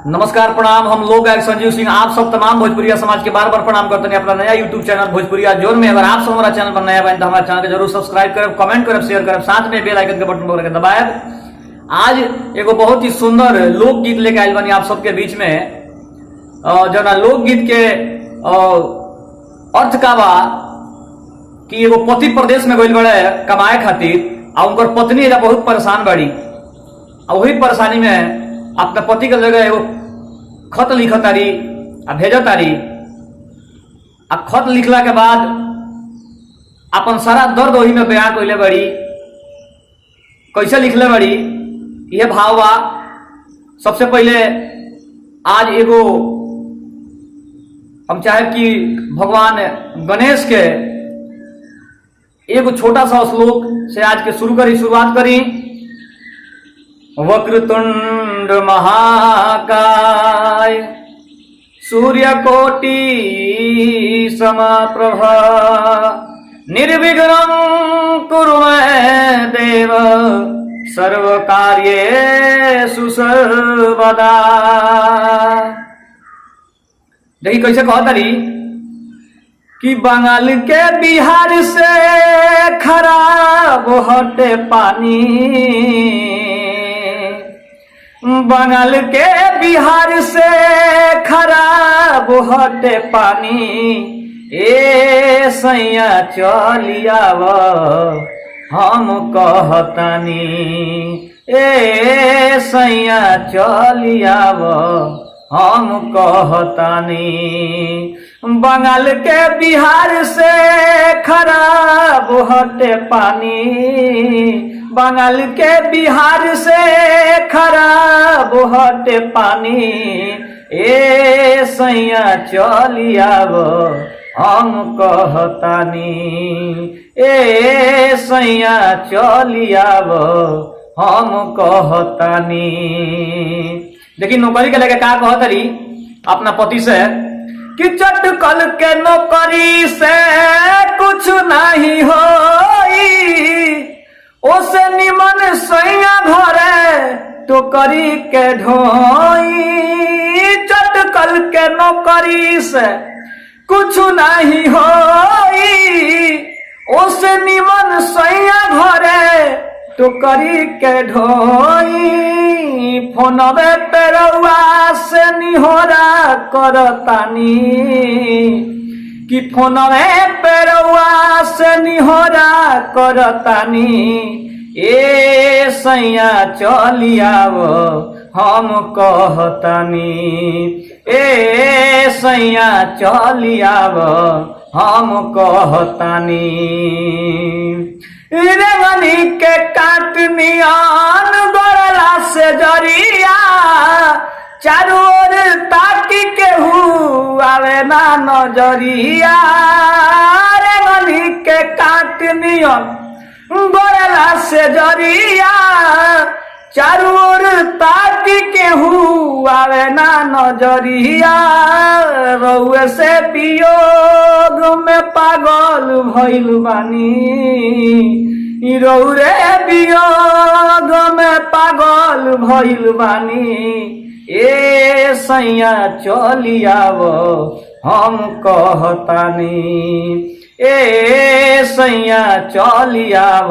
नमस्कार प्रणाम। हम लोग गायक संजीव सिंह आप सब तमाम भोजपुरिया समाज के बार बार प्रणाम करते हैं। अपना नया यूट्यूब चैनल भोजपुरिया जोन में अगर आप सब हमारा चैनल पर नया बने तो हमारे चैनल को जरूर सब्सक्राइब करें, कमेंट करें, शेयर करें, साथ में बेल आइकन के बटन पर दबाएं। आज एगो बहुत ही सुंदर लोकगीत लेके आयल बनी आप सबके बीच में। जो ना लोकगीत के अर्थ का बा कि एगो पति प्रदेश में गइल बड़े कमाए खातिर आ उनकर पत्नी एजा बहुत परेशान बाड़ी आ वही परेशानी में अपना पति के लगे एगो खत लिखत तारी आ भेजत तारी आ खत लिखला के बाद अपन सारा दर्द वही में बयान कइले बड़ी। कैसे लिखले बड़ी यह भाव बा। सबसे पहले आज एगो हम चाहे कि भगवान गणेश के एगो छोटा सा श्लोक से आज के शुरुआत करी। वक्रतुंड महाकाय सूर्यकोटि समप्रभ निर्विघ्नं कुरु मे देव सर्वकार्येषु सर्वदा। देखिए कैसे कहता रही कि बंगाल के बिहार से खराब हटे पानी, बंगाल के बिहार से खराब हटे पानी, ए सैया चलियाव हम कहतानी, ए सैया चलियाव हम कहतानी। बंगाल के बिहार से खराब हटे पानी, बंगाल के बिहार से खराब हटे पानी, ए सैया चलियाव हम कहतानी, ए सैया चलियाव हम कहतानी। लेकिन नौकरी के लेके का कहतरी अपना पति से कि चटकल के नौकरी से कुछ नहीं होई, ओसे निमन सैया घरे टोकरी के ढोई। चटकल के नौकरी से कुछ नहीं होई, ओसे निमन सैया घरे टोकरी के ढोई। फोनवे पे रउआ से निहोरा करतानी कि फोनवे पे रउआ से निहोरा करतानी, ए सैया चलियाव हम कहतानी, ए सैया चलियाव हम कहतानी। रेंगनी के काटनियान गरला से जरिया चारों ओर ताकी के आवे ना नजरिया। रेंगनी के काटनियान गरला से जरिया चारों ओर ताकी के आवे ना नजरिया। रउए से वियोग में पागल भइल बानी, रउरे वियोग में पागल भइल बानी, ए सैया चलियाव हम कहतानी, ए सैया चलियाव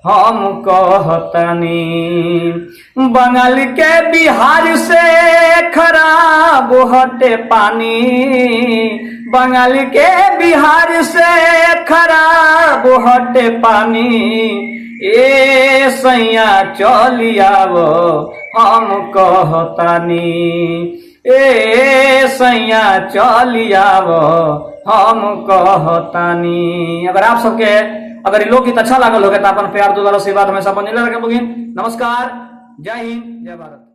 हम कहतानी। बंगाल के बिहार से खराब हटे पानी, बंगाल के बिहार से खराब हटे पानी, ए सैया चलियाव हम कहतानी, ए सैया चलियाव हम कहतानी। अगर आप सबके अगर ये लोकगीत अच्छा लागल होगा तो अपन प्यार दुलार आशीर्वाद हमेशा बने रखे। नमस्कार, जय हिंद, जय भारत।